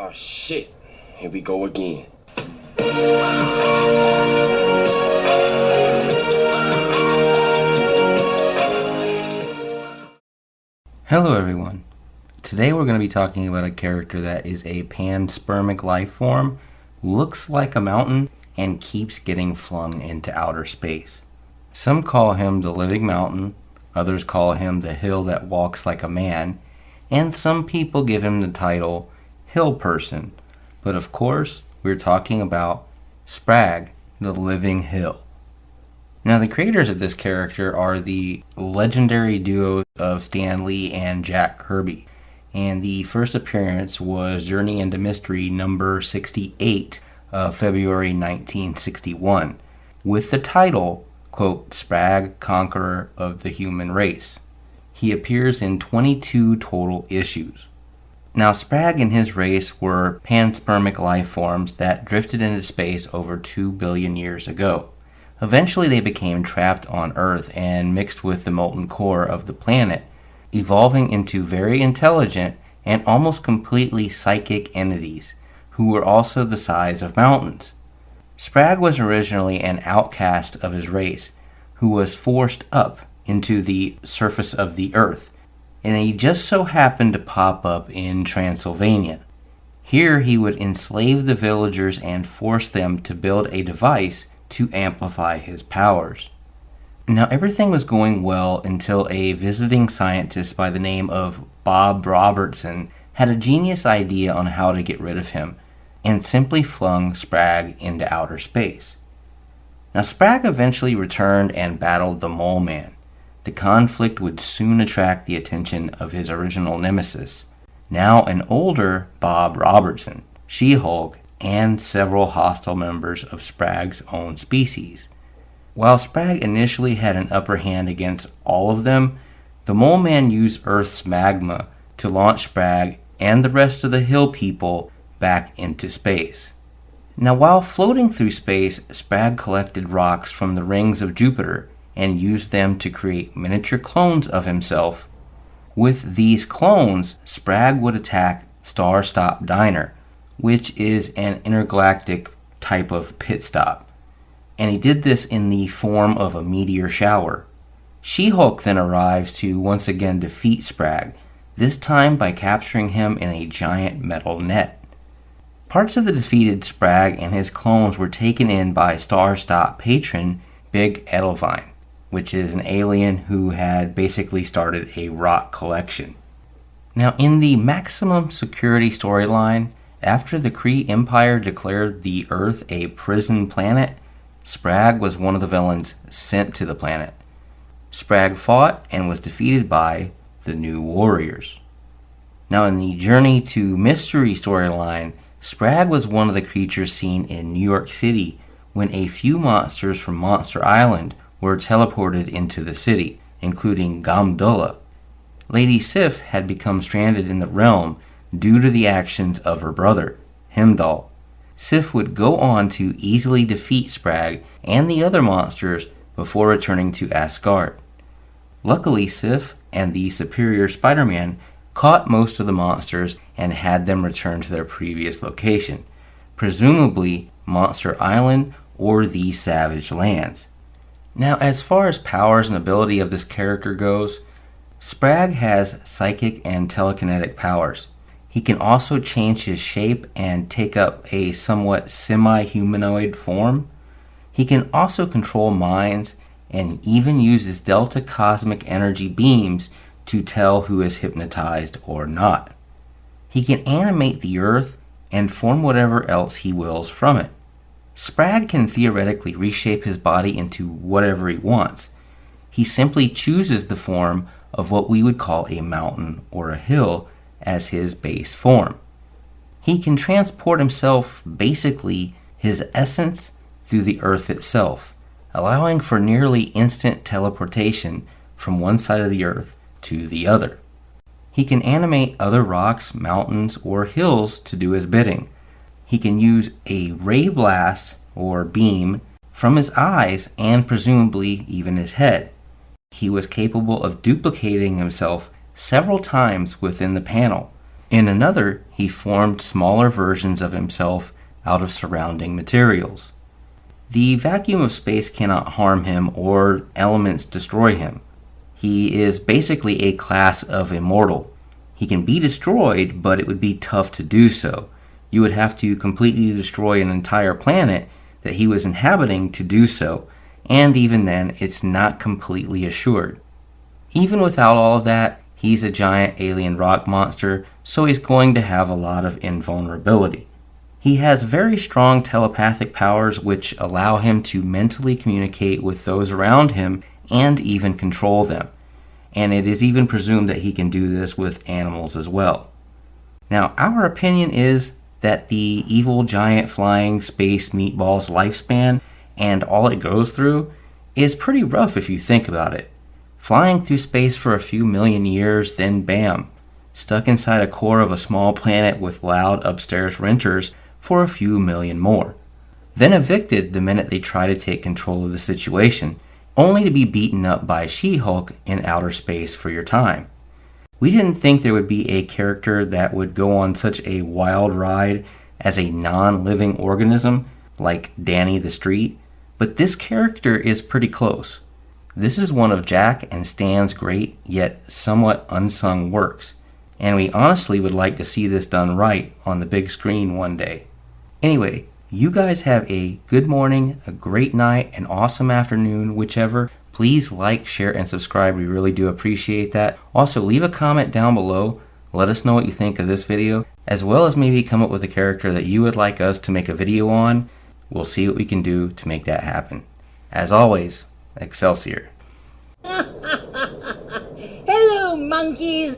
Oh shit, here we go again. Hello everyone. Today we're going to be talking about a character that is a panspermic life form, looks like a mountain, and keeps getting flung into outer space. Some call him the living mountain, others call him the hill that walks like a man, and some people give him the title hill person. But of course, we're talking about Spragg, the living hill. Now, the creators of this character are the legendary duo of Stan Lee and Jack Kirby, and the first appearance was Journey into Mystery number 68 of February 1961, with the title, quote, Spragg, Conqueror of the Human Race. He appears in 22 total issues. Now, Spragg and his race were panspermic life forms that drifted into space over 2 billion years ago. Eventually they became trapped on Earth and mixed with the molten core of the planet, evolving into very intelligent and almost completely psychic entities, who were also the size of mountains. Spragg was originally an outcast of his race, who was forced up into the surface of the Earth, and he just so happened to pop up in Transylvania. Here he would enslave the villagers and force them to build a device to amplify his powers. Now, everything was going well until a visiting scientist by the name of Bob Robertson had a genius idea on how to get rid of him, and simply flung Spragg into outer space. Now, Spragg eventually returned and battled the Mole Man. The conflict would soon attract the attention of his original nemesis, now an older Bob Robertson, She-Hulk, and several hostile members of Spragg's own species. While Spragg initially had an upper hand against all of them, the Mole Man used Earth's magma to launch Spragg and the rest of the Hill people back into space. Now, while floating through space, Spragg collected rocks from the rings of Jupiter and used them to create miniature clones of himself. With these clones, Spragg would attack Star Stop Diner, which is an intergalactic type of pit stop, and he did this in the form of a meteor shower. She-Hulk then arrives to once again defeat Spragg, this time by capturing him in a giant metal net. Parts of the defeated Spragg and his clones were taken in by Star Stop patron Big Edelvine, which is an alien who had basically started a rock collection. Now, in the Maximum Security storyline, after the Kree Empire declared the Earth a prison planet, Spragg was one of the villains sent to the planet. Spragg fought and was defeated by the New Warriors. Now, in the Journey to Mystery storyline, Spragg was one of the creatures seen in New York City when a few monsters from Monster Island were teleported into the city, including Gamdullah. Lady Sif had become stranded in the realm due to the actions of her brother, Heimdall. Sif would go on to easily defeat Spragg and the other monsters before returning to Asgard. Luckily, Sif and the superior Spider-Man caught most of the monsters and had them return to their previous location, presumably Monster Island or the Savage Lands. Now, as far as powers and ability of this character goes, Spragg has psychic and telekinetic powers. He can also change his shape and take up a somewhat semi-humanoid form. He can also control minds and even uses delta cosmic energy beams to tell who is hypnotized or not. He can animate the Earth and form whatever else he wills from it. Spragg can theoretically reshape his body into whatever he wants. He simply chooses the form of what we would call a mountain or a hill as his base form. He can transport himself, basically his essence, through the Earth itself, allowing for nearly instant teleportation from one side of the Earth to the other. He can animate other rocks, mountains, or hills to do his bidding. He can use a ray blast or beam from his eyes and presumably even his head. He was capable of duplicating himself several times within the panel, In another, he formed smaller versions of himself out of surrounding materials. The vacuum of space cannot harm him or elements destroy him. He is basically a class of immortal. He can be destroyed, but it would be tough to do so. You would have to completely destroy an entire planet that he was inhabiting to do so, and even then, it's not completely assured. Even without all of that, he's a giant alien rock monster, so he's going to have a lot of invulnerability. He has very strong telepathic powers which allow him to mentally communicate with those around him and even control them. And it is even presumed that he can do this with animals as well. Now, our opinion is that the evil giant flying space meatball's lifespan and all it goes through is pretty rough if you think about it. Flying through space for a few million years, then bam, stuck inside a core of a small planet with loud upstairs renters for a few million more. Then evicted the minute they try to take control of the situation, only to be beaten up by She-Hulk in outer space for your time. We didn't think there would be a character that would go on such a wild ride as a non-living organism like Danny the Street, but this character is pretty close. This is one of Jack and Stan's great yet somewhat unsung works, and we honestly would like to see this done right on the big screen one day. Anyway, you guys have a good morning, a great night, an awesome afternoon, whichever. Please like, share, and subscribe. We really do appreciate that. Also, leave a comment down below. Let us know what you think of this video, as well as maybe come up with a character that you would like us to make a video on. We'll see what we can do to make that happen. As always, Excelsior. Hello, monkeys.